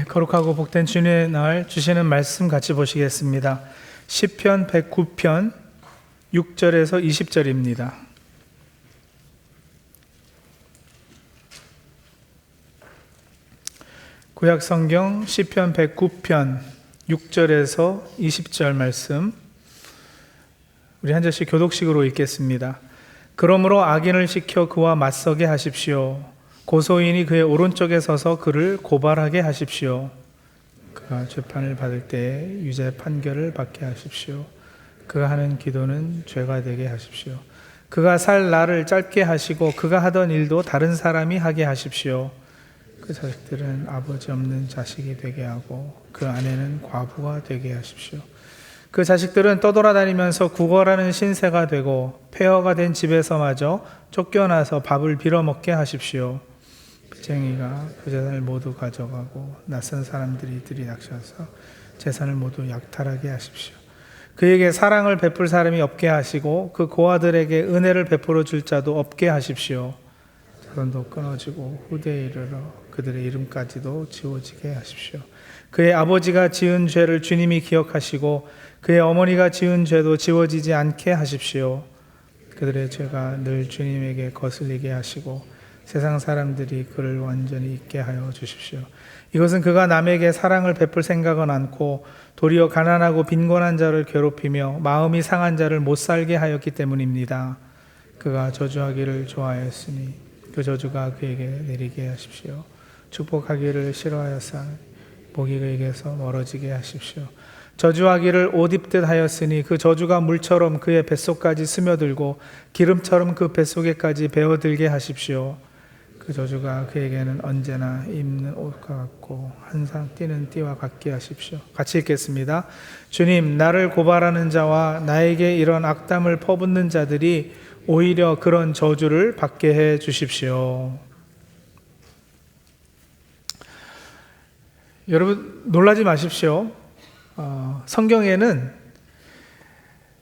거룩하고 복된 주님의 날 주시는 말씀 같이 보시겠습니다. 시편 109편 6절에서 20절입니다. 구약성경 시편 109편 6절에서 20절 말씀, 우리 한 절씩 교독식으로 읽겠습니다. 그러므로 악인을 시켜 그와 맞서게 하십시오. 고소인이 그의 오른쪽에 서서 그를 고발하게 하십시오. 그가 재판을 받을 때에 유죄 판결을 받게 하십시오. 그가 하는 기도는 죄가 되게 하십시오. 그가 살 날을 짧게 하시고 그가 하던 일도 다른 사람이 하게 하십시오. 그 자식들은 아버지 없는 자식이 되게 하고 그 아내는 과부가 되게 하십시오. 그 자식들은 떠돌아다니면서 구걸하는 신세가 되고 폐허가 된 집에서마저 쫓겨나서 밥을 빌어먹게 하십시오. 빚쟁이가 그 재산을 모두 가져가고 낯선 사람들이 들이닥쳐서 재산을 모두 약탈하게 하십시오. 그에게 사랑을 베풀 사람이 없게 하시고 그 고아들에게 은혜를 베풀어 줄 자도 없게 하십시오. 자손도 끊어지고 후대에 이르러 그들의 이름까지도 지워지게 하십시오. 그의 아버지가 지은 죄를 주님이 기억하시고 그의 어머니가 지은 죄도 지워지지 않게 하십시오. 그들의 죄가 늘 주님에게 거슬리게 하시고 세상 사람들이 그를 완전히 잊게 하여 주십시오. 이것은 그가 남에게 사랑을 베풀 생각은 않고 도리어 가난하고 빈곤한 자를 괴롭히며 마음이 상한 자를 못 살게 하였기 때문입니다. 그가 저주하기를 좋아하였으니 그 저주가 그에게 내리게 하십시오. 축복하기를 싫어하였사니 복이 그에게서 멀어지게 하십시오. 저주하기를 옷 입듯 하였으니 그 저주가 물처럼 그의 뱃속까지 스며들고 기름처럼 그 뱃속에까지 배어들게 하십시오. 그 저주가 그에게는 언제나 입는 옷과 같고 항상 띠는 띠와 같게 하십시오. 같이 읽겠습니다. 주님, 나를 고발하는 자와 나에게 이런 악담을 퍼붓는 자들이 오히려 그런 저주를 받게 해 주십시오. 여러분, 놀라지 마십시오. 성경에는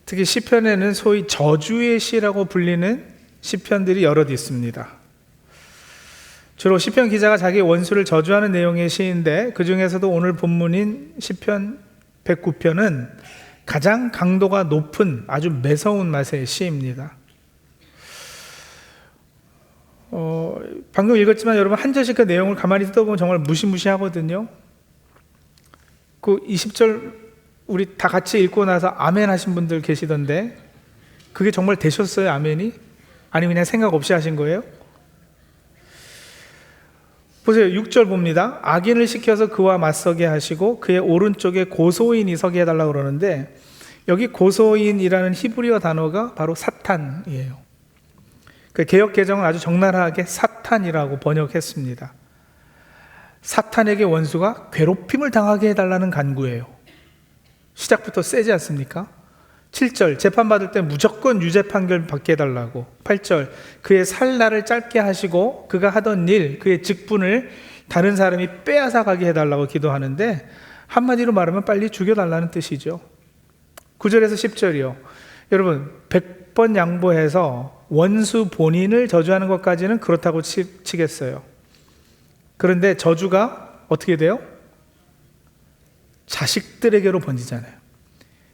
특히 시편에는 소위 저주의 시라고 불리는 시편들이 여럿 있습니다. 주로 시편 기자가 자기 원수를 저주하는 내용의 시인데 그 중에서도 오늘 본문인 시편 109편은 가장 강도가 높은 아주 매서운 맛의 시입니다. 방금 읽었지만 여러분 한 절씩 그 내용을 가만히 뜯어보면 정말 무시무시하거든요. 그 20절 우리 다 같이 읽고 나서 아멘 하신 분들 계시던데 그게 정말 되셨어요? 아멘이? 아니면 그냥 생각 없이 하신 거예요? 보세요. 6절 봅니다. 악인을 시켜서 그와 맞서게 하시고 그의 오른쪽에 고소인이 서게 해달라고 그러는데 여기 고소인이라는 히브리어 단어가 바로 사탄이에요. 그 개역 개정은 아주 적나라하게 사탄이라고 번역했습니다. 사탄에게 원수가 괴롭힘을 당하게 해달라는 간구예요. 시작부터 세지 않습니까? 7절 재판받을 때 무조건 유죄 판결 받게 해달라고. 8절 그의 살 날을 짧게 하시고 그가 하던 일, 그의 직분을 다른 사람이 빼앗아 가게 해달라고 기도하는데 한마디로 말하면 빨리 죽여달라는 뜻이죠. 9절에서 10절이요. 여러분 100번 양보해서 원수 본인을 저주하는 것까지는 그렇다고 치겠어요. 그런데 저주가 어떻게 돼요? 자식들에게로 번지잖아요.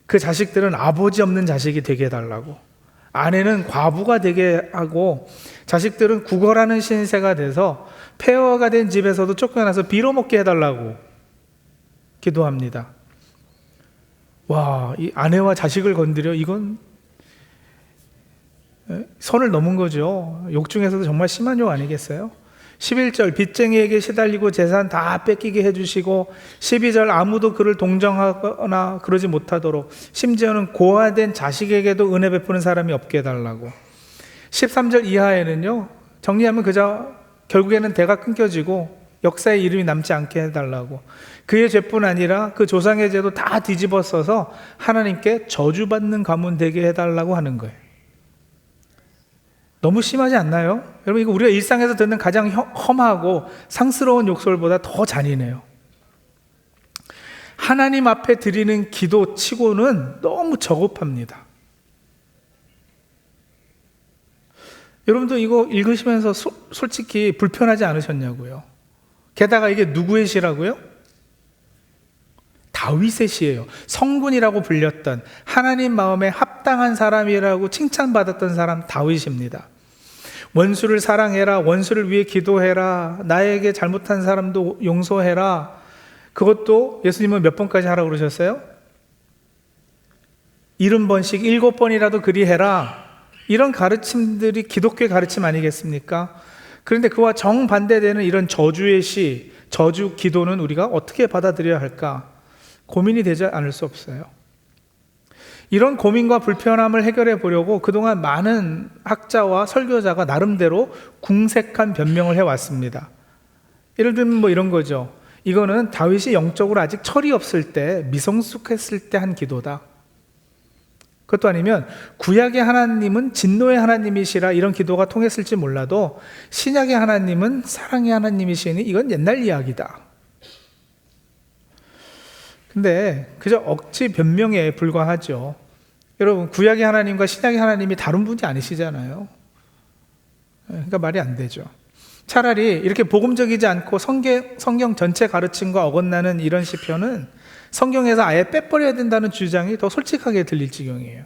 그 자식들은 아버지 없는 자식이 되게 해달라고, 아내는 과부가 되게 하고 자식들은 구걸하는 신세가 돼서 폐허가 된 집에서도 쫓겨나서 빌어먹게 해달라고 기도합니다. 와, 이 아내와 자식을 건드려, 이건 선을 넘은 거죠. 욕 중에서도 정말 심한 욕 아니겠어요? 11절 빚쟁이에게 시달리고 재산 다 뺏기게 해주시고 12절 아무도 그를 동정하거나 그러지 못하도록 심지어는 고아된 자식에게도 은혜 베푸는 사람이 없게 해달라고. 13절 이하에는요, 정리하면 그저 결국에는 대가 끊겨지고 역사에 이름이 남지 않게 해달라고. 그의 죄뿐 아니라 그 조상의 죄도 다 뒤집어 써서 하나님께 저주받는 가문 되게 해달라고 하는 거예요. 너무 심하지 않나요? 여러분, 이거 우리가 일상에서 듣는 가장 험하고 상스러운 욕설보다 더 잔인해요. 하나님 앞에 드리는 기도 치고는 너무 저급합니다. 여러분도 이거 읽으시면서 솔직히 불편하지 않으셨냐고요? 게다가 이게 누구의 시라고요? 다윗의 시예요. 성군이라고 불렸던, 하나님 마음에 합당한 사람이라고 칭찬받았던 사람 다윗입니다. 원수를 사랑해라, 원수를 위해 기도해라, 나에게 잘못한 사람도 용서해라. 그것도 예수님은 몇 번까지 하라고 그러셨어요? 70번씩 7번이라도 그리해라. 이런 가르침들이 기독교의 가르침 아니겠습니까? 그런데 그와 정반대되는 이런 저주의 시, 저주 기도는 우리가 어떻게 받아들여야 할까? 고민이 되지 않을 수 없어요. 이런 고민과 불편함을 해결해 보려고 그동안 많은 학자와 설교자가 나름대로 궁색한 변명을 해왔습니다. 예를 들면 뭐 이런 거죠. 이거는 다윗이 영적으로 아직 철이 없을 때, 미성숙했을 때 한 기도다. 그것도 아니면 구약의 하나님은 진노의 하나님이시라 이런 기도가 통했을지 몰라도 신약의 하나님은 사랑의 하나님이시니 이건 옛날 이야기다. 근데 그저 억지 변명에 불과하죠. 여러분, 구약의 하나님과 신약의 하나님이 다른 분이 아니시잖아요. 그러니까 말이 안 되죠. 차라리 이렇게 복음적이지 않고 성경 전체 가르침과 어긋나는 이런 시편은 성경에서 아예 빼버려야 된다는 주장이 더 솔직하게 들릴 지경이에요.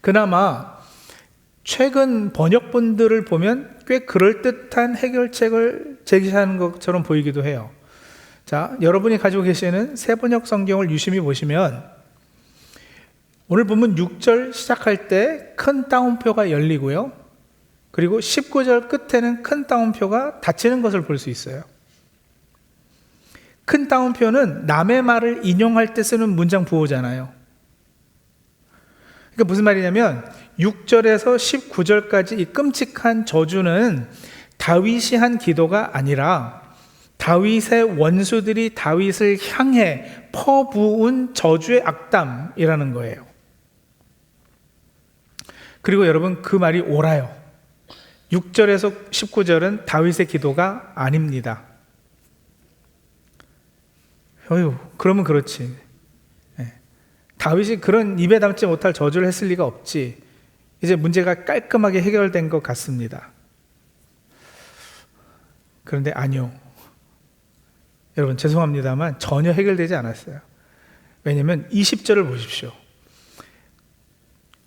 그나마 최근 번역본들을 보면 꽤 그럴듯한 해결책을 제시하는 것처럼 보이기도 해요. 자, 여러분이 가지고 계시는 새번역 성경을 유심히 보시면 오늘 본문 6절 시작할 때 큰 따옴표가 열리고요. 그리고 19절 끝에는 큰 따옴표가 닫히는 것을 볼 수 있어요. 큰 따옴표는 남의 말을 인용할 때 쓰는 문장 부호잖아요. 그러니까 무슨 말이냐면 6절에서 19절까지 이 끔찍한 저주는 다윗이 한 기도가 아니라 다윗의 원수들이 다윗을 향해 퍼부은 저주의 악담이라는 거예요. 그리고 여러분, 그 말이 옳아요. 6절에서 19절은 다윗의 기도가 아닙니다. 그러면 그렇지. 다윗이 그런 입에 담지 못할 저주를 했을 리가 없지. 이제 문제가 깔끔하게 해결된 것 같습니다. 그런데 아니요. 여러분, 죄송합니다만 전혀 해결되지 않았어요. 왜냐하면 20절을 보십시오.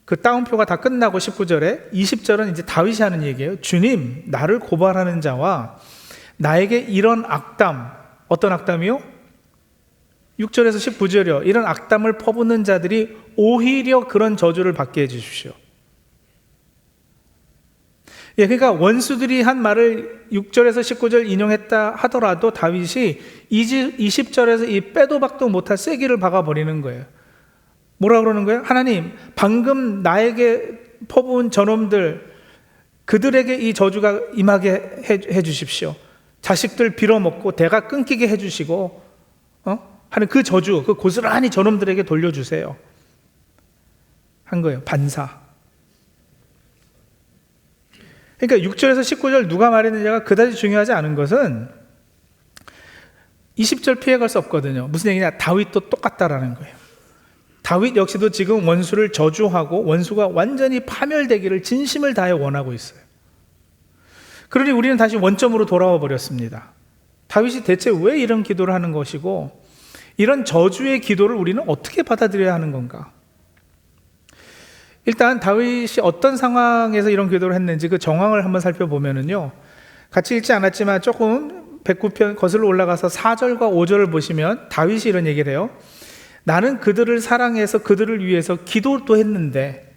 그 따옴표가 다 끝나고 19절에 20절은 이제 다윗이 하는 얘기예요. 주님, 나를 고발하는 자와 나에게 이런 악담, 어떤 악담이요? 6절에서 19절이요. 이런 악담을 퍼붓는 자들이 오히려 그런 저주를 받게 해주십시오. 그러니까 원수들이 한 말을 6절에서 19절 인용했다 하더라도 다윗이 20절에서 이 빼도 박도 못할 쐐기를 박아버리는 거예요. 뭐라 그러는 거예요? 하나님, 방금 나에게 퍼부은 저놈들, 그들에게 이 저주가 임하게 해주십시오. 자식들 빌어먹고 대가 끊기게 해주시고 하는 그 저주, 그 고스란히 저놈들에게 돌려주세요 한 거예요. 반사. 그러니까 6절에서 19절 누가 말했느냐가 그다지 중요하지 않은 것은 20절 피해갈 수 없거든요. 무슨 얘기냐? 다윗도 똑같다라는 거예요. 다윗 역시도 지금 원수를 저주하고 원수가 완전히 파멸되기를 진심을 다해 원하고 있어요. 그러니 우리는 다시 원점으로 돌아와 버렸습니다. 다윗이 대체 왜 이런 기도를 하는 것이고 이런 저주의 기도를 우리는 어떻게 받아들여야 하는 건가? 일단 다윗이 어떤 상황에서 이런 기도를 했는지 그 정황을 한번 살펴보면은요, 같이 읽지 않았지만 조금 109편 거슬러 올라가서 4절과 5절을 보시면 다윗이 이런 얘기를 해요. 나는 그들을 사랑해서 그들을 위해서 기도도 했는데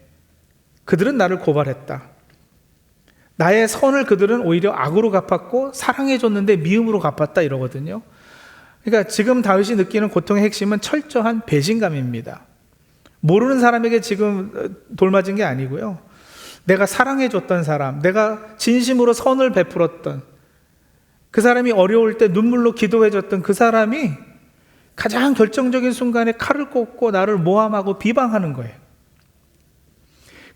그들은 나를 고발했다. 나의 선을 그들은 오히려 악으로 갚았고 사랑해줬는데 미움으로 갚았다, 이러거든요. 그러니까 지금 다윗이 느끼는 고통의 핵심은 철저한 배신감입니다. 모르는 사람에게 지금 돌맞은 게 아니고요, 내가 사랑해줬던 사람, 내가 진심으로 선을 베풀었던 그 사람이 어려울 때 눈물로 기도해줬던 그 사람이 가장 결정적인 순간에 칼을 꽂고 나를 모함하고 비방하는 거예요.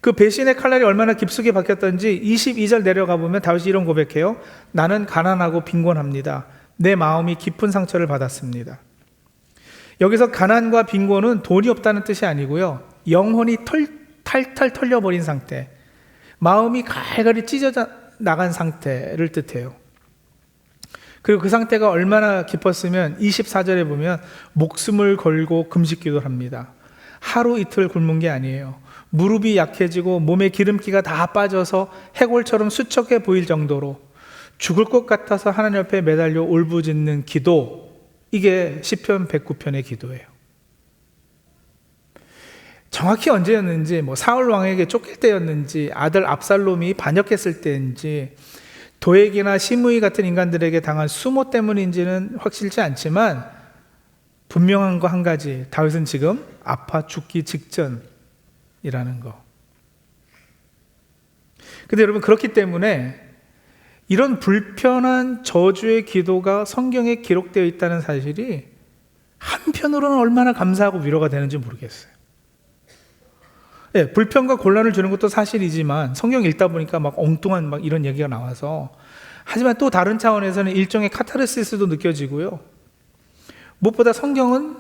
그 배신의 칼날이 얼마나 깊숙이 박혔던지 22절 내려가 보면 다윗이 이런 고백해요. 나는 가난하고 빈곤합니다. 내 마음이 깊은 상처를 받았습니다. 여기서 가난과 빈곤은 돈이 없다는 뜻이 아니고요, 영혼이 탈탈 털려버린 상태, 마음이 갈갈이 찢어져 나간 상태를 뜻해요. 그리고 그 상태가 얼마나 깊었으면 24절에 보면 목숨을 걸고 금식 기도를 합니다. 하루 이틀 굶은 게 아니에요. 무릎이 약해지고 몸에 기름기가 다 빠져서 해골처럼 수척해 보일 정도로 죽을 것 같아서 하나님 앞에 매달려 울부짖는 기도, 이게 시편 109편의 기도예요. 정확히 언제였는지, 사울 왕에게 쫓길 때였는지, 아들 압살롬이 반역했을 때인지, 도액이나 시므이 같은 인간들에게 당한 수모 때문인지는 확실치 않지만 분명한 거 한 가지, 다윗은 지금 아파 죽기 직전이라는 거. 근데 여러분, 그렇기 때문에 이런 불편한 저주의 기도가 성경에 기록되어 있다는 사실이 한편으로는 얼마나 감사하고 위로가 되는지 모르겠어요. 네, 불편과 곤란을 주는 것도 사실이지만 성경 읽다 보니까 엉뚱한 이런 얘기가 나와서, 하지만 또 다른 차원에서는 일종의 카타르시스도 느껴지고요. 무엇보다 성경은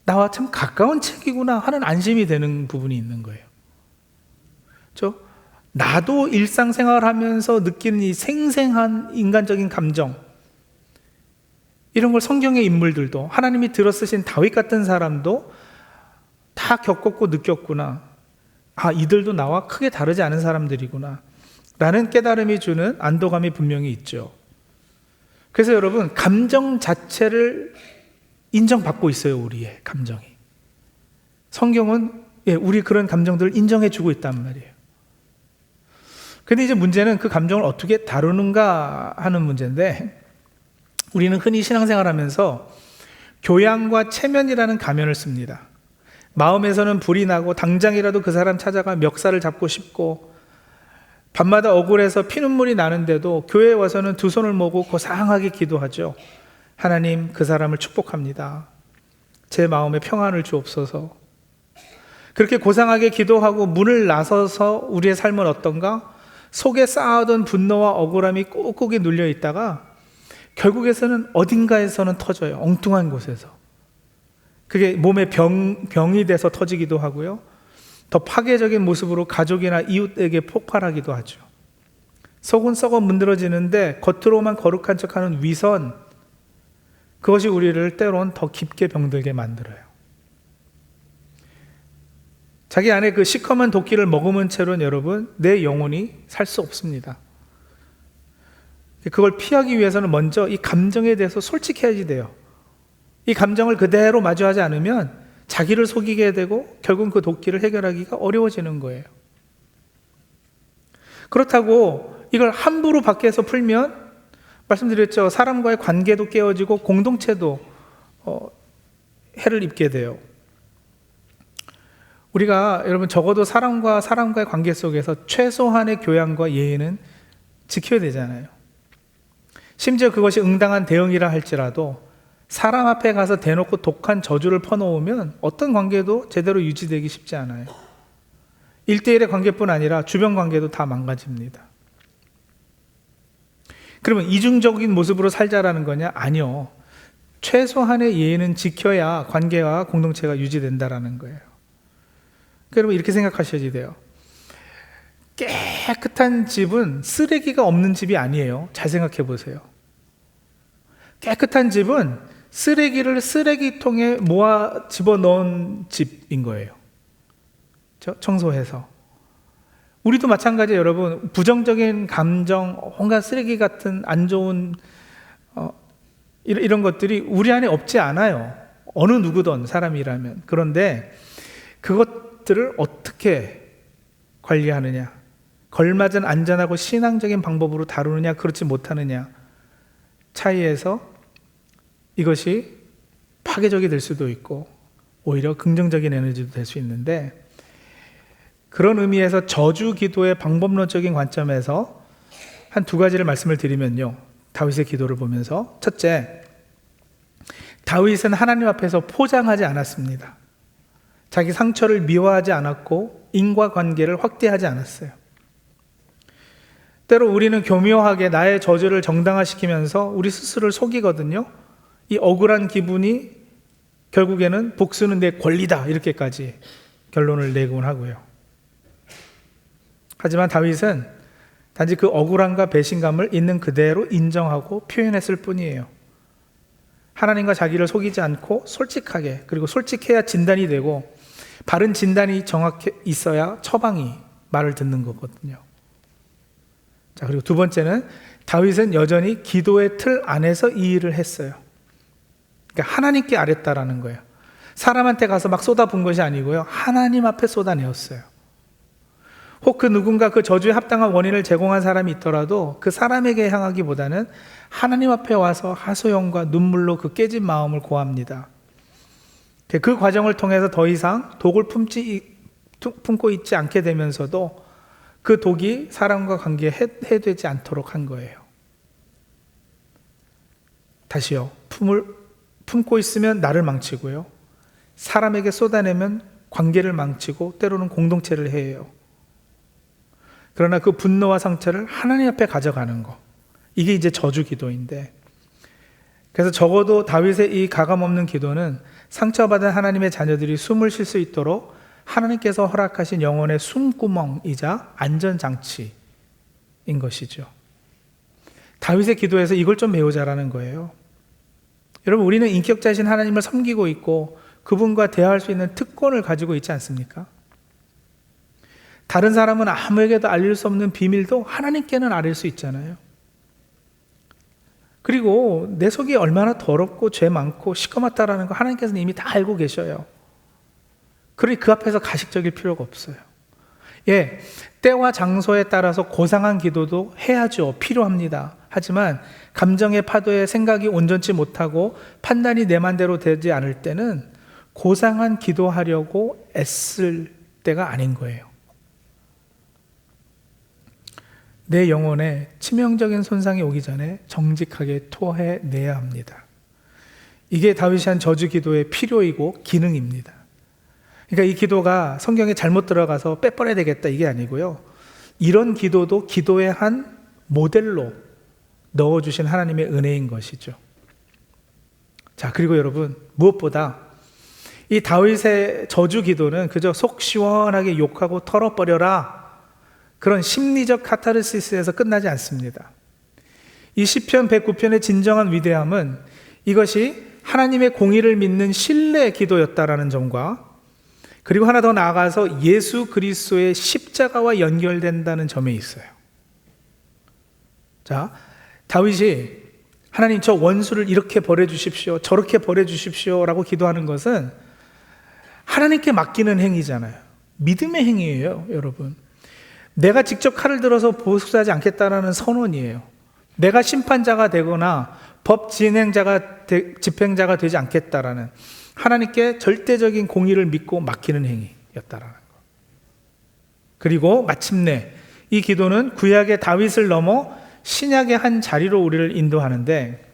나와 참 가까운 책이구나 하는 안심이 되는 부분이 있는 거예요. 나도 일상생활하면서 느끼는 이 생생한 인간적인 감정, 이런 걸 성경의 인물들도, 하나님이 들어 쓰신 다윗 같은 사람도 다 겪었고 느꼈구나. 이들도 나와 크게 다르지 않은 사람들이구나 라는 깨달음이 주는 안도감이 분명히 있죠. 그래서 여러분, 감정 자체를 인정받고 있어요. 우리의 감정이. 성경은 우리 그런 감정들을 인정해 주고 있단 말이에요. 근데 이제 문제는 그 감정을 어떻게 다루는가 하는 문제인데, 우리는 흔히 신앙생활하면서 교양과 체면이라는 가면을 씁니다. 마음에서는 불이 나고 당장이라도 그 사람 찾아가 멱살을 잡고 싶고, 밤마다 억울해서 피눈물이 나는데도 교회에 와서는 두 손을 모으고 고상하게 기도하죠. 하나님, 그 사람을 축복합니다. 제 마음에 평안을 주옵소서. 그렇게 고상하게 기도하고 문을 나서서 우리의 삶은 어떤가? 속에 쌓아둔 분노와 억울함이 꾹꾹이 눌려 있다가 결국에서는 어딘가에서는 터져요. 엉뚱한 곳에서. 그게 몸에 병이 돼서 터지기도 하고요. 더 파괴적인 모습으로 가족이나 이웃에게 폭발하기도 하죠. 속은 썩어 문드러지는데 겉으로만 거룩한 척하는 위선, 그것이 우리를 때론 더 깊게 병들게 만들어요. 자기 안에 그 시커먼 도끼를 머금은 채로는 여러분, 내 영혼이 살 수 없습니다. 그걸 피하기 위해서는 먼저 이 감정에 대해서 솔직해야지 돼요. 이 감정을 그대로 마주하지 않으면 자기를 속이게 되고 결국 그 도끼를 해결하기가 어려워지는 거예요. 그렇다고 이걸 함부로 밖에서 풀면, 말씀드렸죠, 사람과의 관계도 깨어지고 공동체도 해를 입게 돼요. 우리가 여러분 적어도 사람과 사람과의 관계 속에서 최소한의 교양과 예의는 지켜야 되잖아요. 심지어 그것이 응당한 대응이라 할지라도 사람 앞에 가서 대놓고 독한 저주를 퍼놓으면 어떤 관계도 제대로 유지되기 쉽지 않아요. 1대1의 관계뿐 아니라 주변 관계도 다 망가집니다. 그러면 이중적인 모습으로 살자라는 거냐? 아니요. 최소한의 예의는 지켜야 관계와 공동체가 유지된다라는 거예요. 여러분, 이렇게 생각하셔야 돼요. 깨끗한 집은 쓰레기가 없는 집이 아니에요. 잘 생각해 보세요. 깨끗한 집은 쓰레기를 쓰레기통에 모아 집어넣은 집인 거예요. 청소해서. 우리도 마찬가지예요. 여러분, 부정적인 감정, 온갖 쓰레기 같은 안 좋은 이런 것들이 우리 안에 없지 않아요. 어느 누구든 사람이라면. 그런데 그것들을 어떻게 관리하느냐, 걸맞은 안전하고 신앙적인 방법으로 다루느냐, 그렇지 못하느냐 차이에서 이것이 파괴적이 될 수도 있고 오히려 긍정적인 에너지도 될 수 있는데, 그런 의미에서 저주 기도의 방법론적인 관점에서 한 두 가지를 말씀을 드리면요, 다윗의 기도를 보면서, 첫째, 다윗은 하나님 앞에서 포장하지 않았습니다. 자기 상처를 미화하지 않았고 인과관계를 확대하지 않았어요. 때로 우리는 교묘하게 나의 저주를 정당화시키면서 우리 스스로를 속이거든요. 이 억울한 기분이 결국에는 복수는 내 권리다, 이렇게까지 결론을 내곤 하고요. 하지만 다윗은 단지 그 억울함과 배신감을 있는 그대로 인정하고 표현했을 뿐이에요. 하나님과 자기를 속이지 않고 솔직하게, 그리고 솔직해야 진단이 되고 바른 진단이 정확히 있어야 처방이 말을 듣는 거거든요. 자, 그리고 두 번째는 다윗은 여전히 기도의 틀 안에서 이 일을 했어요. 그러니까 하나님께 아뢰었다라는 거예요. 사람한테 가서 막 쏟아부은 것이 아니고요, 하나님 앞에 쏟아내었어요. 혹 그 누군가 그 저주에 합당한 원인을 제공한 사람이 있더라도 그 사람에게 향하기보다는 하나님 앞에 와서 하소연과 눈물로 그 깨진 마음을 고합니다. 그 과정을 통해서 더 이상 독을 품고 있지 않게 되면서도 그 독이 사람과 관계에 해되지 않도록 한 거예요. 다시요, 품고 있으면 나를 망치고요, 사람에게 쏟아내면 관계를 망치고 때로는 공동체를 해요. 그러나 그 분노와 상처를 하나님 앞에 가져가는 거, 이게 이제 저주 기도인데, 그래서 적어도 다윗의 이 가감없는 기도는 상처받은 하나님의 자녀들이 숨을 쉴 수 있도록 하나님께서 허락하신 영혼의 숨구멍이자 안전장치인 것이죠. 다윗의 기도에서 이걸 좀 배우자라는 거예요. 여러분, 우리는 인격자이신 하나님을 섬기고 있고 그분과 대화할 수 있는 특권을 가지고 있지 않습니까? 다른 사람은 아무에게도 알릴 수 없는 비밀도 하나님께는 알릴 수 있잖아요. 그리고 내 속이 얼마나 더럽고 죄 많고 시커멓다라는 거 하나님께서는 이미 다 알고 계셔요. 그러니 그 앞에서 가식적일 필요가 없어요. 예, 때와 장소에 따라서 고상한 기도도 해야죠. 필요합니다. 하지만 감정의 파도에 생각이 온전치 못하고 판단이 내 맘대로 되지 않을 때는 고상한 기도하려고 애쓸 때가 아닌 거예요. 내 영혼에 치명적인 손상이 오기 전에 정직하게 토해내야 합니다. 이게 다윗이 한 저주 기도의 필요이고 기능입니다. 그러니까 이 기도가 성경에 잘못 들어가서 빼버려야 되겠다, 이게 아니고요, 이런 기도도 기도의 한 모델로 넣어주신 하나님의 은혜인 것이죠. 자, 그리고 여러분, 무엇보다 이 다윗의 저주 기도는 그저 속 시원하게 욕하고 털어버려라, 그런 심리적 카타르시스에서 끝나지 않습니다. 이 시편 109편의 진정한 위대함은 이것이 하나님의 공의를 믿는 신뢰의 기도였다라는 점과, 그리고 하나 더 나아가서 예수 그리스도의 십자가와 연결된다는 점에 있어요. 자, 다윗이 하나님, 저 원수를 이렇게 벌해주십시오, 저렇게 벌해주십시오 라고 기도하는 것은 하나님께 맡기는 행위잖아요. 믿음의 행위예요, 여러분. 내가 직접 칼을 들어서 보수하지 않겠다라는 선언이에요. 내가 심판자가 되거나 법 집행자가 되지 않겠다라는 하나님께 절대적인 공의를 믿고 맡기는 행위였다라는 것. 그리고 마침내 이 기도는 구약의 다윗을 넘어 신약의 한 자리로 우리를 인도하는데,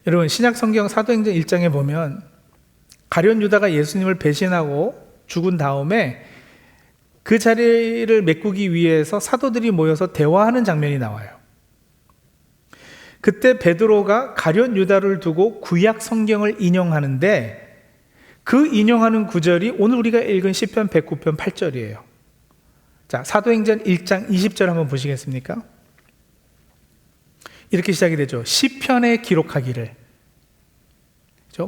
여러분, 신약 성경 사도행전 1장에 보면 가룟 유다가 예수님을 배신하고 죽은 다음에 그 자리를 메꾸기 위해서 사도들이 모여서 대화하는 장면이 나와요. 그때 베드로가 가룟 유다를 두고 구약 성경을 인용하는데, 그 인용하는 구절이 오늘 우리가 읽은 시편 109편 8절이에요. 자, 사도행전 1장 20절 한번 보시겠습니까? 이렇게 시작이 되죠. 시편에 기록하기를.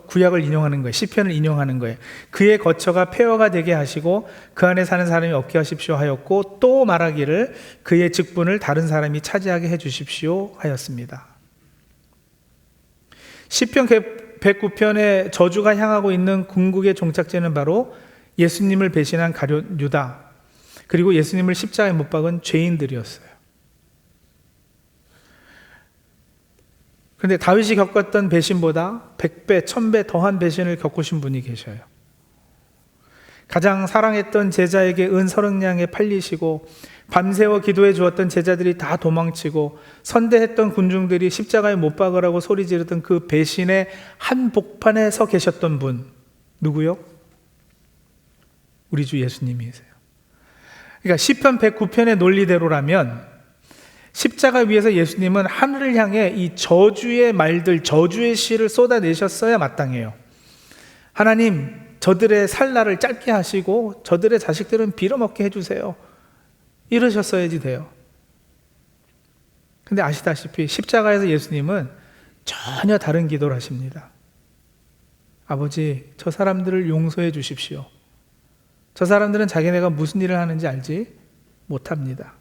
구약을 인용하는 거예요. 시편을 인용하는 거예요. 그의 거처가 폐허가 되게 하시고 그 안에 사는 사람이 없게 하십시오 하였고, 또 말하기를 그의 직분을 다른 사람이 차지하게 해 주십시오 하였습니다. 시편 109편의 저주가 향하고 있는 궁극의 종착지는 바로 예수님을 배신한 가룟 유다, 그리고 예수님을 십자가에 못 박은 죄인들이었어요. 그런데 다윗이 겪었던 배신보다 100배, 1000배 더한 배신을 겪으신 분이 계셔요. 가장 사랑했던 제자에게 은 30냥에 팔리시고 밤새워 기도해 주었던 제자들이 다 도망치고 선대했던 군중들이 십자가에 못 박으라고 소리 지르던 그 배신의 한복판에 서 계셨던 분, 누구요? 우리 주 예수님이세요. 그러니까 시편 109편의 논리대로라면 십자가 위에서 예수님은 하늘을 향해 이 저주의 말들, 저주의 씨를 쏟아내셨어야 마땅해요. 하나님, 저들의 살날을 짧게 하시고 저들의 자식들은 빌어먹게 해주세요, 이러셨어야지 돼요. 근데 아시다시피 십자가에서 예수님은 전혀 다른 기도를 하십니다. 아버지, 저 사람들을 용서해 주십시오. 저 사람들은 자기네가 무슨 일을 하는지 알지 못합니다.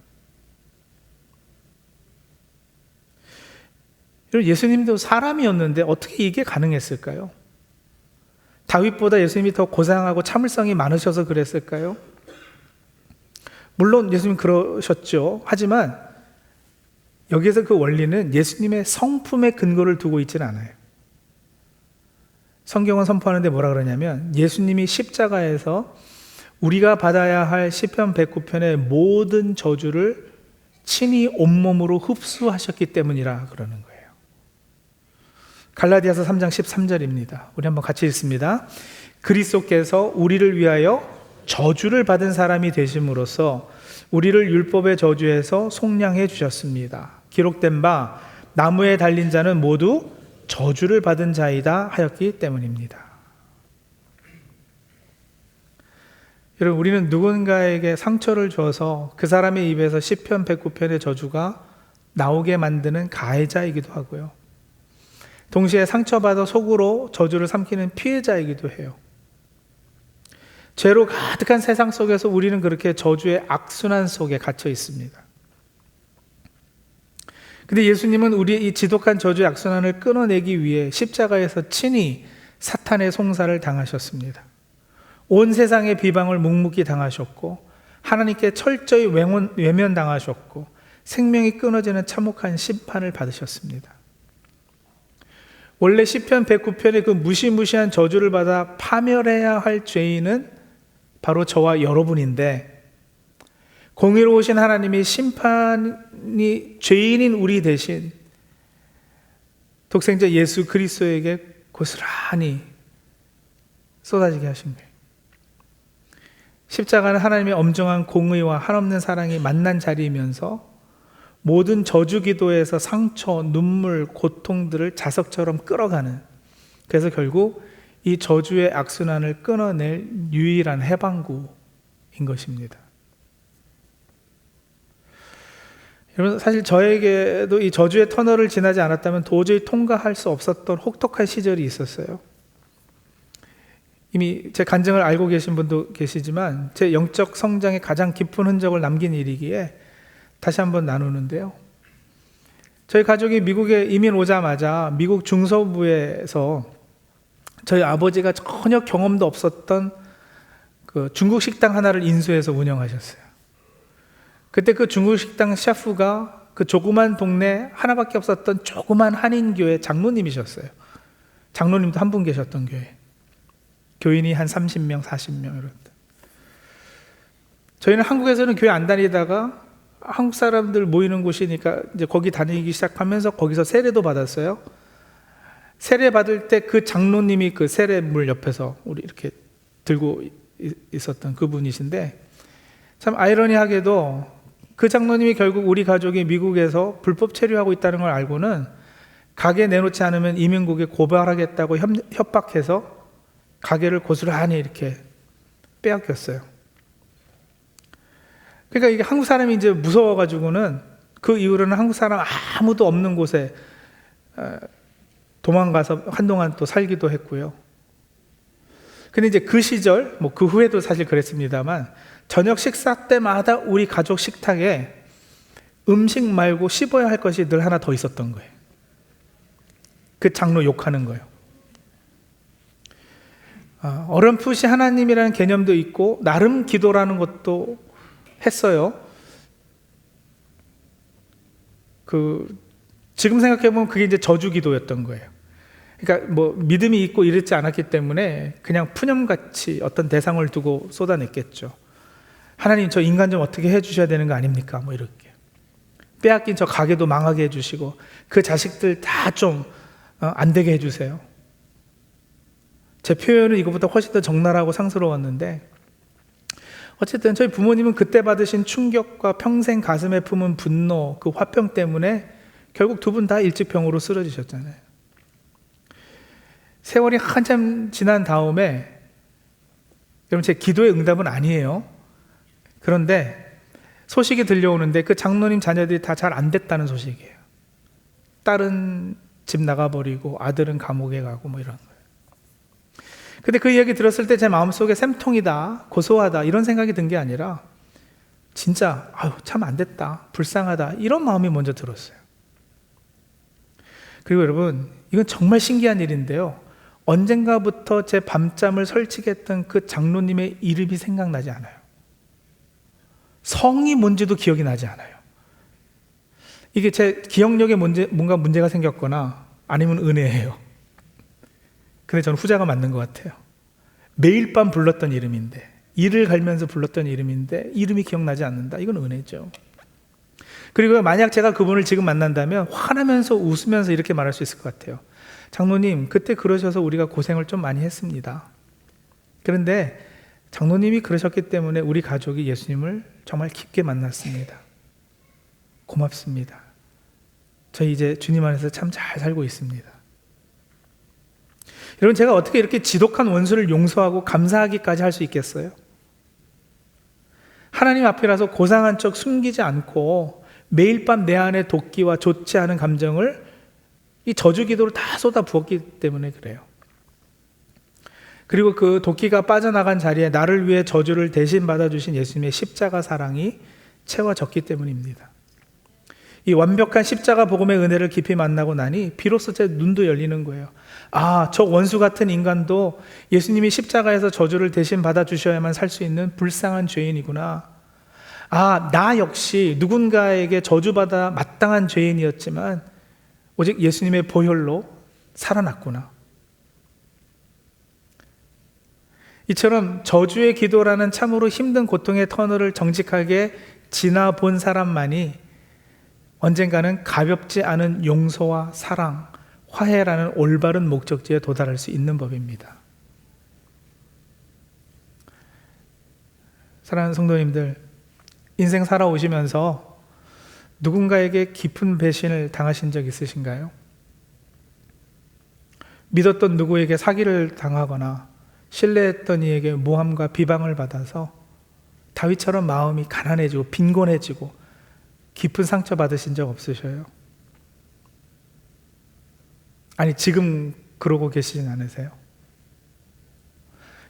예수님도 사람이었는데 어떻게 이게 가능했을까요? 다윗보다 예수님이 더 고상하고 참을성이 많으셔서 그랬을까요? 물론 예수님 그러셨죠. 하지만 여기에서 그 원리는 예수님의 성품의 근거를 두고 있지는 않아요. 성경은 선포하는데 뭐라 그러냐면 예수님이 십자가에서 우리가 받아야 할 시편 109편의 모든 저주를 친히 온몸으로 흡수하셨기 때문이라 그러는 거예요. 갈라디아서 3장 13절입니다. 우리 한번 같이 읽습니다. 그리스도께서 우리를 위하여 저주를 받은 사람이 되심으로써 우리를 율법의 저주에서 속량해 주셨습니다. 기록된 바 나무에 달린 자는 모두 저주를 받은 자이다 하였기 때문입니다. 여러분, 우리는 누군가에게 상처를 줘서 그 사람의 입에서 시편 109편의 저주가 나오게 만드는 가해자이기도 하고요. 동시에 상처받아 속으로 저주를 삼키는 피해자이기도 해요. 죄로 가득한 세상 속에서 우리는 그렇게 저주의 악순환 속에 갇혀 있습니다. 근데 예수님은 우리의 이 지독한 저주의 악순환을 끊어내기 위해 십자가에서 친히 사탄의 송사를 당하셨습니다. 온 세상의 비방을 묵묵히 당하셨고 하나님께 철저히 외면당하셨고 생명이 끊어지는 참혹한 심판을 받으셨습니다. 원래 시편 109편의 그 무시무시한 저주를 받아 파멸해야 할 죄인은 바로 저와 여러분인데 공의로우신 하나님이 심판이 죄인인 우리 대신 독생자 예수 그리스도에게 고스란히 쏟아지게 하신 거예요. 십자가는 하나님의 엄정한 공의와 한없는 사랑이 만난 자리이면서 모든 저주 기도에서 상처, 눈물, 고통들을 자석처럼 끌어가는, 그래서 결국 이 저주의 악순환을 끊어낼 유일한 해방구인 것입니다. 여러분, 사실 저에게도 이 저주의 터널을 지나지 않았다면 도저히 통과할 수 없었던 혹독한 시절이 있었어요. 이미 제 간증을 알고 계신 분도 계시지만 제 영적 성장에 가장 깊은 흔적을 남긴 일이기에 다시 한번 나누는데요. 저희 가족이 미국에 이민 오자마자 미국 중서부에서 저희 아버지가 전혀 경험도 없었던 그 중국 식당 하나를 인수해서 운영하셨어요. 그때 그 중국 식당 셰프가 그 조그만 동네 하나밖에 없었던 조그만 한인교회 장로님이셨어요. 장로님도 한 분 계셨던 교회. 교인이 한 30명, 40명 이런데. 저희는 한국에서는 교회 안 다니다가 한국 사람들 모이는 곳이니까 이제 거기 다니기 시작하면서 거기서 세례도 받았어요. 세례 받을 때 그 장로님이 그 세례물 옆에서 우리 이렇게 들고 있었던 그분이신데, 참 아이러니하게도 그 장로님이 결국 우리 가족이 미국에서 불법 체류하고 있다는 걸 알고는 가게 내놓지 않으면 이민국에 고발하겠다고 협박해서 가게를 고스란히 이렇게 빼앗겼어요. 그러니까 이게 한국 사람이 이제 무서워가지고는 그 이후로는 한국 사람 아무도 없는 곳에 도망가서 한동안 또 살기도 했고요. 근데 이제 그 시절, 뭐 그 후에도 사실 그랬습니다만, 저녁 식사 때마다 우리 가족 식탁에 음식 말고 씹어야 할 것이 늘 하나 더 있었던 거예요. 그 장로 욕하는 거예요. 어렴풋이 하나님이라는 개념도 있고 나름 기도라는 것도 했어요. 지금 생각해보면 그게 이제 저주 기도였던 거예요. 그러니까 뭐 믿음이 있고 이렇지 않았기 때문에 그냥 푸념같이 어떤 대상을 두고 쏟아냈겠죠. 하나님, 저 인간 좀 어떻게 해주셔야 되는 거 아닙니까? 뭐 이렇게. 빼앗긴 저 가게도 망하게 해주시고 그 자식들 다 좀 안 되게 해주세요. 제 표현은 이것보다 훨씬 더 적나라하고 상스러웠는데, 어쨌든 저희 부모님은 그때 받으신 충격과 평생 가슴에 품은 분노, 그 화평 때문에 결국 두 분 다 일찍병으로 쓰러지셨잖아요. 세월이 한참 지난 다음에, 여러분, 제 기도의 응답은 아니에요. 그런데 소식이 들려오는데 그 장로님 자녀들이 다 잘 안 됐다는 소식이에요. 딸은 집 나가버리고 아들은 감옥에 가고 뭐 이런 거예요. 근데 그 이야기 들었을 때 제 마음속에 쌤통이다, 고소하다 이런 생각이 든 게 아니라 진짜 참 안 됐다, 불쌍하다 이런 마음이 먼저 들었어요. 그리고 여러분, 이건 정말 신기한 일인데요, 언젠가부터 제 밤잠을 설치겠던 그 장로님의 이름이 생각나지 않아요. 성이 뭔지도 기억이 나지 않아요. 이게 제 기억력에 뭔가 문제가 생겼거나 아니면 은혜예요. 근데 저는 후자가 맞는 것 같아요. 매일 밤 불렀던 이름인데, 일을 갈면서 불렀던 이름인데 이름이 기억나지 않는다. 이건 은혜죠. 그리고 만약 제가 그분을 지금 만난다면 화나면서 웃으면서 이렇게 말할 수 있을 것 같아요. 장로님, 그때 그러셔서 우리가 고생을 좀 많이 했습니다. 그런데 장로님이 그러셨기 때문에 우리 가족이 예수님을 정말 깊게 만났습니다. 고맙습니다. 저희 이제 주님 안에서 참 잘 살고 있습니다. 여러분, 제가 어떻게 이렇게 지독한 원수를 용서하고 감사하기까지 할 수 있겠어요? 하나님 앞이라서 고상한 척 숨기지 않고 매일 밤 내 안에 도끼와 좋지 않은 감정을 이 저주 기도로 다 쏟아 부었기 때문에 그래요. 그리고 그 도끼가 빠져나간 자리에 나를 위해 저주를 대신 받아주신 예수님의 십자가 사랑이 채워졌기 때문입니다. 이 완벽한 십자가 복음의 은혜를 깊이 만나고 나니 비로소 제 눈도 열리는 거예요. 저 원수 같은 인간도 예수님이 십자가에서 저주를 대신 받아주셔야만 살 수 있는 불쌍한 죄인이구나. 나 역시 누군가에게 저주받아 마땅한 죄인이었지만 오직 예수님의 보혈로 살아났구나. 이처럼 저주의 기도라는 참으로 힘든 고통의 터널을 정직하게 지나본 사람만이 언젠가는 가볍지 않은 용서와 사랑, 화해라는 올바른 목적지에 도달할 수 있는 법입니다. 사랑하는 성도님들, 인생 살아오시면서 누군가에게 깊은 배신을 당하신 적 있으신가요? 믿었던 누구에게 사기를 당하거나 신뢰했던 이에게 모함과 비방을 받아서 다윗처럼 마음이 가난해지고 빈곤해지고 깊은 상처 받으신 적 없으셔요? 아니, 지금 그러고 계시진 않으세요?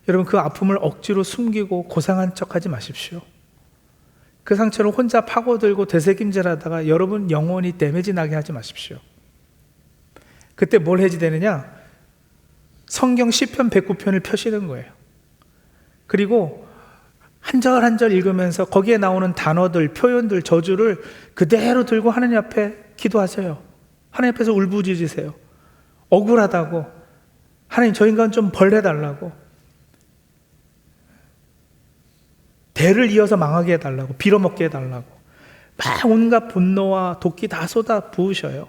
여러분, 그 아픔을 억지로 숨기고 고상한 척하지 마십시오. 그 상처를 혼자 파고들고 되새김질하다가 여러분 영혼이 데미지 나게 하지 마십시오. 그때 뭘 해지되느냐? 성경 시편 109편을 펴시는 거예요. 그리고 한 절 한 절 읽으면서 거기에 나오는 단어들, 표현들, 저주를 그대로 들고 하나님 앞에 기도하세요. 하나님 앞에서 울부짖으세요. 억울하다고, 하나님 저 인간 좀 벌해달라고, 대를 이어서 망하게 해달라고, 빌어먹게 해달라고 막 온갖 분노와 도끼 다 쏟아 부으셔요.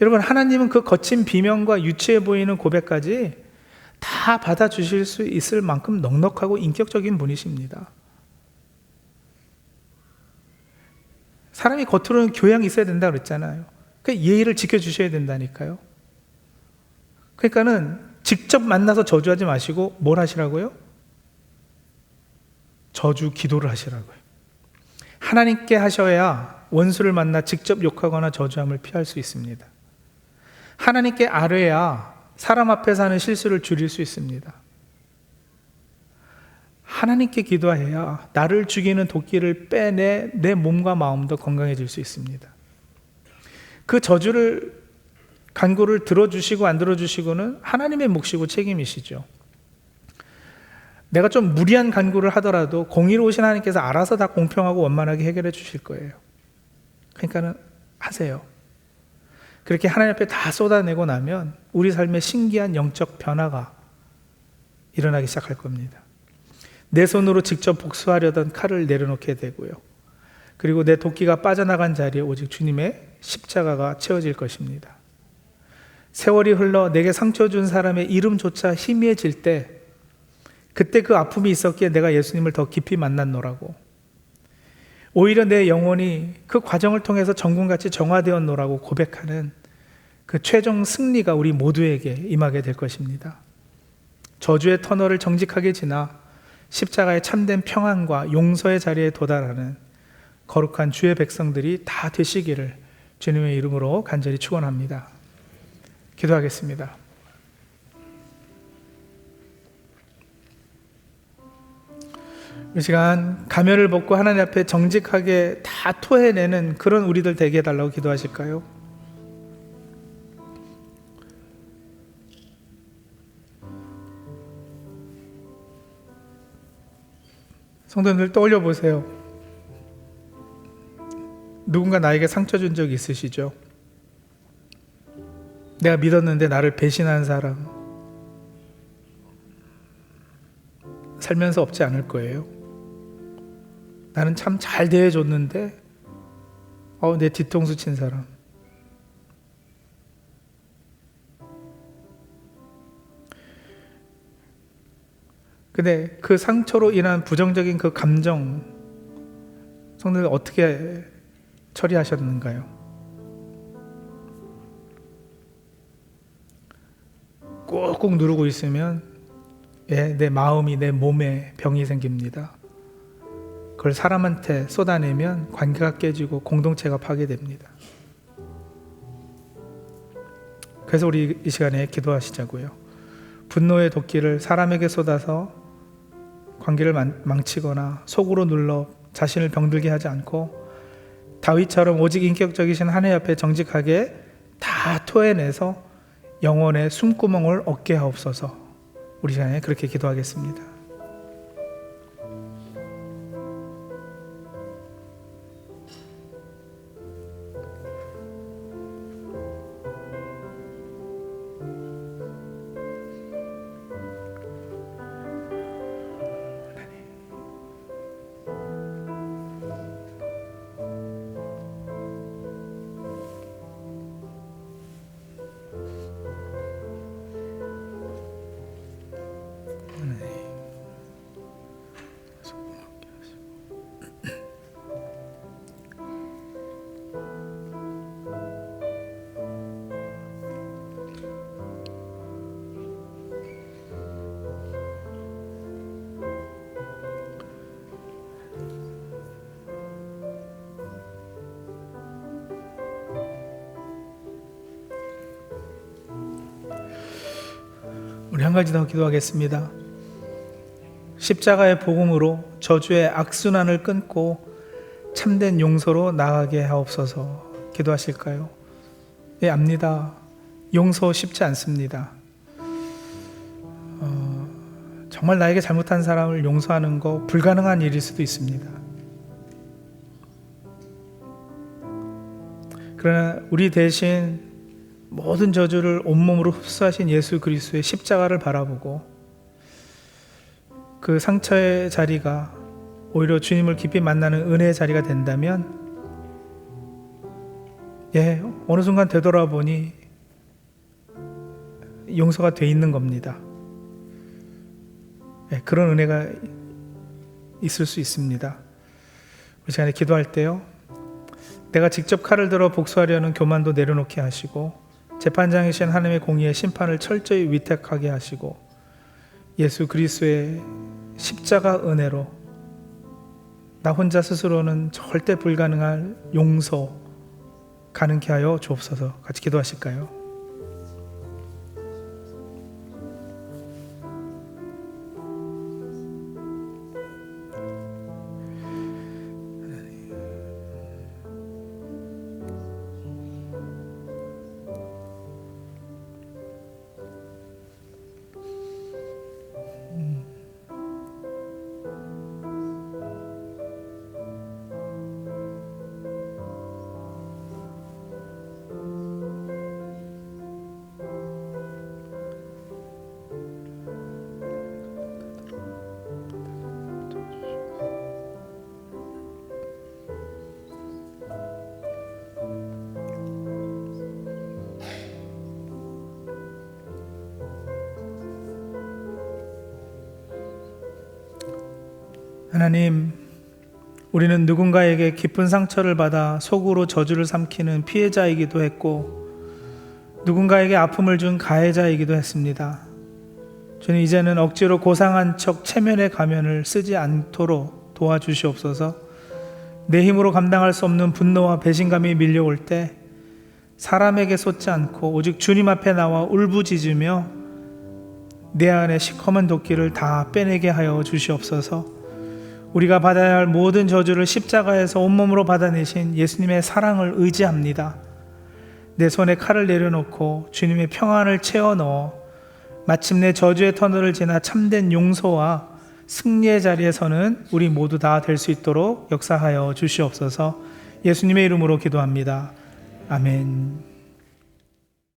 여러분, 하나님은 그 거친 비명과 유치해 보이는 고백까지 다 받아주실 수 있을 만큼 넉넉하고 인격적인 분이십니다. 사람이 겉으로는 교양이 있어야 된다고 그랬잖아요. 그러니까 예의를 지켜주셔야 된다니까요. 그러니까는 직접 만나서 저주하지 마시고 뭘 하시라고요? 저주 기도를 하시라고요. 하나님께 하셔야 원수를 만나 직접 욕하거나 저주함을 피할 수 있습니다. 하나님께 아뢰야 사람 앞에서 하는 실수를 줄일 수 있습니다. 하나님께 기도해야 나를 죽이는 도끼를 빼내 내 몸과 마음도 건강해질 수 있습니다. 그 저주를, 간구를 들어주시고 안 들어주시고는 하나님의 몫이고 책임이시죠. 내가 좀 무리한 간구를 하더라도 공의로우신 하나님께서 알아서 다 공평하고 원만하게 해결해 주실 거예요. 그러니까는 하세요. 그렇게 하나님 앞에 다 쏟아내고 나면 우리 삶에 신기한 영적 변화가 일어나기 시작할 겁니다. 내 손으로 직접 복수하려던 칼을 내려놓게 되고요. 그리고 내 도끼가 빠져나간 자리에 오직 주님의 십자가가 채워질 것입니다. 세월이 흘러 내게 상처 준 사람의 이름조차 희미해질 때, 그때 그 아픔이 있었기에 내가 예수님을 더 깊이 만났노라고, 오히려 내 영혼이 그 과정을 통해서 정금같이 정화되었노라고 고백하는 그 최종 승리가 우리 모두에게 임하게 될 것입니다. 저주의 터널을 정직하게 지나 십자가의 참된 평안과 용서의 자리에 도달하는 거룩한 주의 백성들이 다 되시기를 주님의 이름으로 간절히 축원합니다. 기도하겠습니다. 이 시간 가면을 벗고 하나님 앞에 정직하게 다 토해내는 그런 우리들 되게 해달라고 기도하실까요? 성도님들 떠올려 보세요. 누군가 나에게 상처 준 적 있으시죠? 내가 믿었는데 나를 배신한 사람 살면서 없지 않을 거예요. 나는 참 잘 대해줬는데 내 뒤통수 친 사람. 근데 그 상처로 인한 부정적인 그 감정 성도들 어떻게 처리하셨는가요? 꾹꾹 누르고 있으면 내 마음이 내 몸에 병이 생깁니다. 그걸 사람한테 쏟아내면 관계가 깨지고 공동체가 파괴됩니다. 그래서 우리 이 시간에 기도하시자고요. 분노의 도끼를 사람에게 쏟아서 관계를 망치거나 속으로 눌러 자신을 병들게 하지 않고 다윗처럼 오직 인격적이신 하나님 앞에 정직하게 다 토해내서 영혼의 숨구멍을 얻게 하옵소서. 우리 시간에 그렇게 기도하겠습니다. 우리 한 가지 더 기도하겠습니다. 십자가의 복음으로 저주의 악순환을 끊고 참된 용서로 나아가게 하옵소서. 기도하실까요? 네, 압니다. 용서 쉽지 않습니다. 정말 나에게 잘못한 사람을 용서하는 거 불가능한 일일 수도 있습니다. 그러나 우리 대신 모든 저주를 온몸으로 흡수하신 예수 그리스도의 십자가를 바라보고 그 상처의 자리가 오히려 주님을 깊이 만나는 은혜의 자리가 된다면 어느 순간 되돌아보니 용서가 돼 있는 겁니다. 그런 은혜가 있을 수 있습니다. 우리 시간에 기도할 때요, 내가 직접 칼을 들어 복수하려는 교만도 내려놓게 하시고 재판장이신 하나님의 공의의 심판을 철저히 위택하게 하시고 예수 그리스도의 십자가 은혜로 나 혼자 스스로는 절대 불가능할 용서 가능케 하여 주옵소서. 같이 기도하실까요? 하나님, 우리는 누군가에게 깊은 상처를 받아 속으로 저주를 삼키는 피해자이기도 했고 누군가에게 아픔을 준 가해자이기도 했습니다. 주님, 이제는 억지로 고상한 척 체면의 가면을 쓰지 않도록 도와주시옵소서. 내 힘으로 감당할 수 없는 분노와 배신감이 밀려올 때 사람에게 쏟지 않고 오직 주님 앞에 나와 울부짖으며 내 안에 시커먼 도끼를 다 빼내게 하여 주시옵소서. 우리가 받아야 할 모든 저주를 십자가에서 온몸으로 받아내신 예수님의 사랑을 의지합니다. 내 손에 칼을 내려놓고 주님의 평안을 채워 넣어 마침내 저주의 터널을 지나 참된 용서와 승리의 자리에 서는 우리 모두 다 될 수 있도록 역사하여 주시옵소서. 예수님의 이름으로 기도합니다. 아멘.